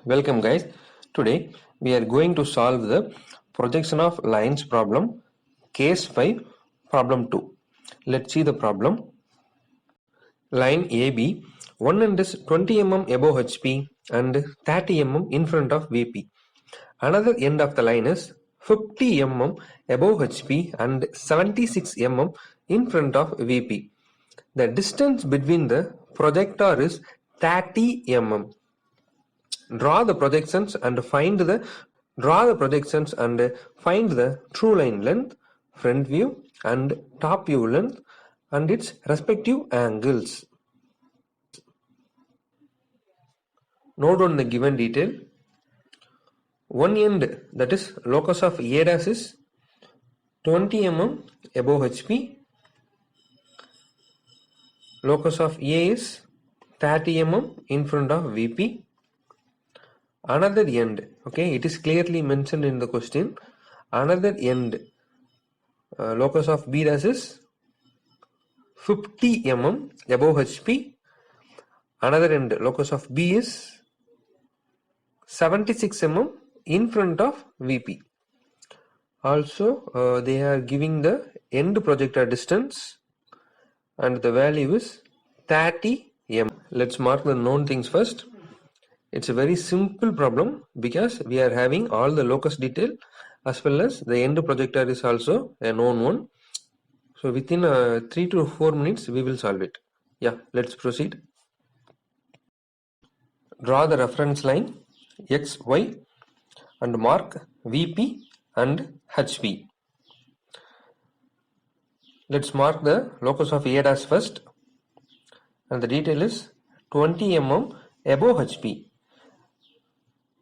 Welcome guys. Today we are going to solve the projection of lines problem, case 5, problem 2. Let's see the problem. Line AB, one end is 20 mm above HP and 30 mm in front of VP. Another end of the line is 50 mm above HP and 76 mm in front of VP. The distance between the projector is 30 mm. Draw the projections and find the true line length, front view and top view length and its respective angles. Note on the given detail. One end, that is locus of A dash, is 20 mm above HP. Locus of A is 30 mm in front of VP. Another end, okay, it is clearly mentioned in the question. Another end, locus of B dash is 50 mm above HP. Another end, locus of B is 76 mm in front of VP. Also, they are giving the end projector distance and the value is 30 mm. Let's mark the known things first. It's a very simple problem because we are having all the locus detail as well as the end projector is also a known one. So within 3 to 4 minutes we will solve it. Yeah, let's proceed. Draw the reference line X, Y and mark VP and HP. Let's mark the locus of A dash first and the detail is 20 mm above HP.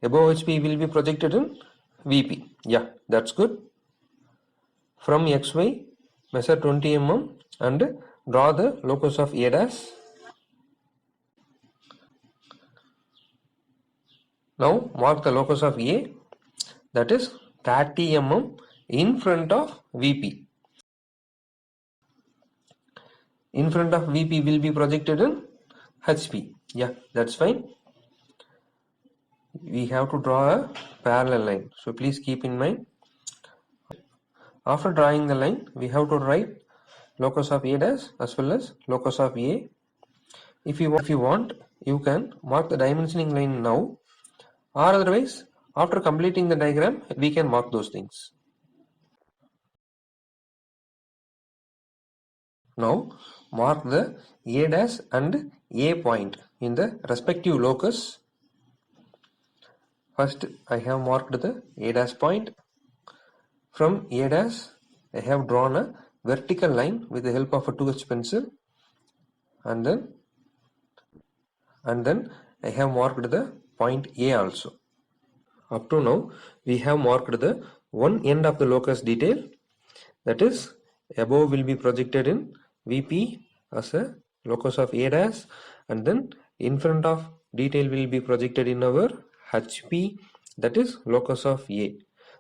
Above HP will be projected in VP. Yeah, that's good. From XY, measure 20 mm and draw the locus of A dash. Now mark the locus of A, that is 30 mm in front of VP. In front of VP will be projected in HP. Yeah, that's fine. We have to draw a parallel line, so please keep in mind. After drawing the line, we have to write locus of A dash as well as locus of A. If you want, you can mark the dimensioning line now, or otherwise after completing the diagram we can mark those things. Now mark the A dash and A point in the respective locus. First I have marked the A dash point. From A dash I have drawn a vertical line with the help of a 2H pencil and then I have marked the point A also. Up to now we have marked the one end of the locus detail, that is above will be projected in VP as a locus of A dash and then in front of detail will be projected in our HP, that is locus of A.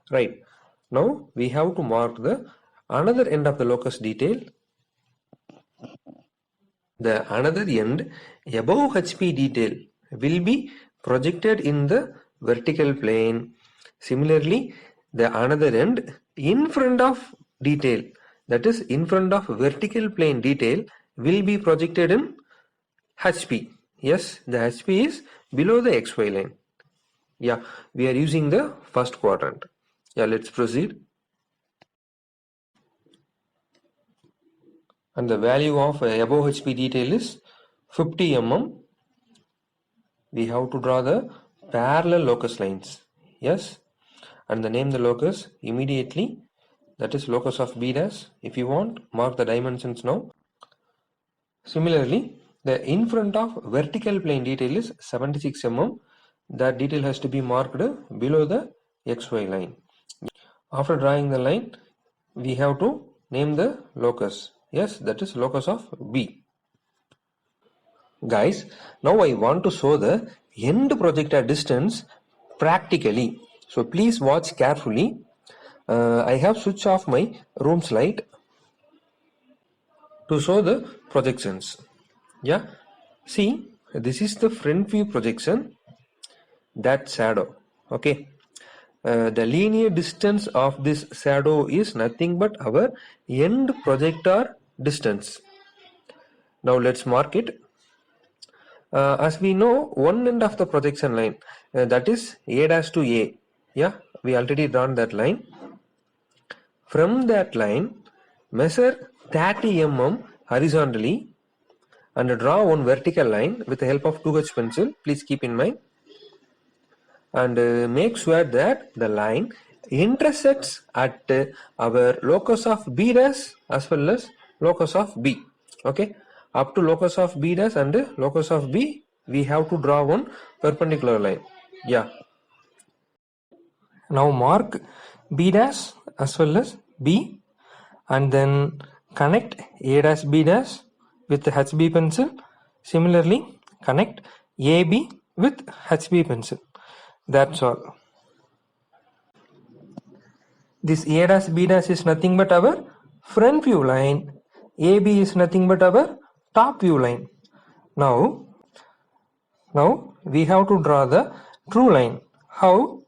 Right. Now we have to mark the another end of the locus detail. The another end above HP detail will be projected in the vertical plane. Similarly, the another end in front of detail, that is in front of vertical plane detail, will be projected in HP. Yes, the HP is below the XY line. Yeah, we are using the first quadrant. Yeah, let's proceed. And the value of above HP detail is 50 mm. We have to draw the parallel locus lines. Yes, and the name the locus immediately, that is locus of B dash. If you want, mark the dimensions now. Similarly, the in front of vertical plane detail is 76 mm. That detail has to be marked below the XY line. After drawing the line, we have to name the locus. Yes, that is locus of B. Guys, now I want to show the end projector distance practically. So please watch carefully. I have switched off my room's light to show the projections. Yeah, see, this is the front view projection. that shadow. Okay, the linear distance of this shadow is nothing but our end projector distance. Now let's mark it. As we know, one end of the projection line, that is A dash to A. Yeah, we already drawn that line. From that line, measure 30 mm horizontally and draw one vertical line with the help of 2H pencil. Please keep in mind. And make sure that the line intersects at our locus of B dash as well as locus of B. Okay, up to locus of B dash and locus of B, we have to draw one perpendicular line. Yeah. Now mark B dash as well as B and then connect A dash B dash with HB pencil. Similarly, connect AB with HB pencil. That's all. This A dash B dash is nothing but our front view line. AB is nothing but our top view line. Now we have to draw the true line. How?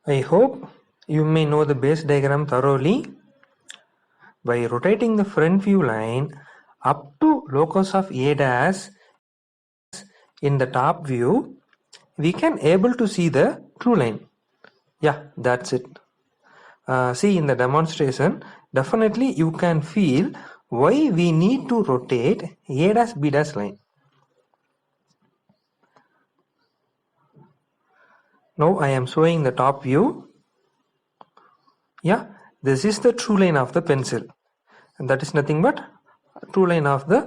I hope you may know the base diagram thoroughly. By rotating the front view line up to locus of A dash in the top view, we can able to see the true line. Yeah, that's it. See in the demonstration, definitely you can feel why we need to rotate A dash B dash line. Now I am showing the top view. Yeah, this is the true line of the pencil, and that is nothing but true line of the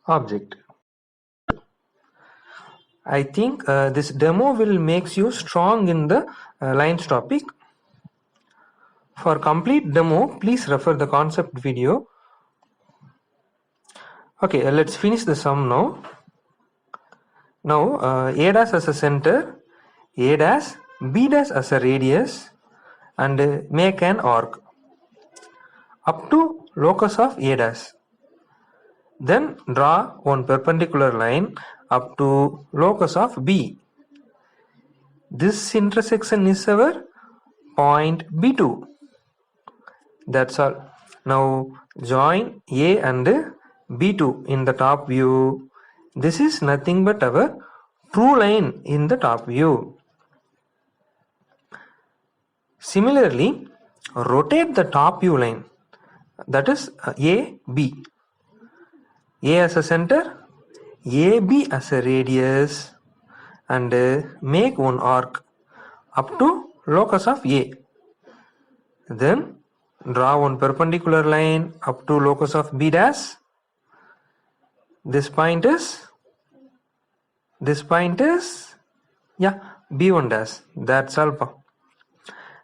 object. I think this demo will makes you strong in the lines topic. For complete demo, please refer the concept video. Okay, let's finish the sum now. Now A dash as a center, A dash, B dash as a radius, and make an arc up to locus of A dash. Then draw one perpendicular line up to locus of B. This intersection is our point B2. That's all. Now join A and B2 in the top view. This is nothing but our true line in the top view. Similarly, rotate the top view line, that is AB. A as a center, AB as a radius, and make one arc up to locus of A. Then draw one perpendicular line up to locus of B dash. This point is yeah, B1 dash. That's all.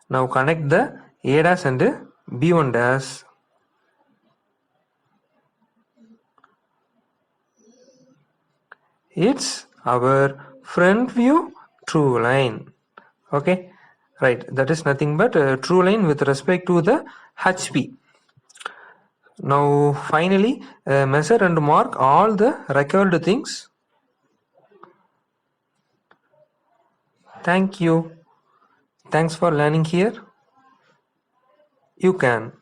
Now connect the A dash and B1 dash. It's our front view true line. Okay, right, that is nothing but a true line with respect to the HP. Now finally measure and mark all the required things. Thank you. Thanks for learning here. You can.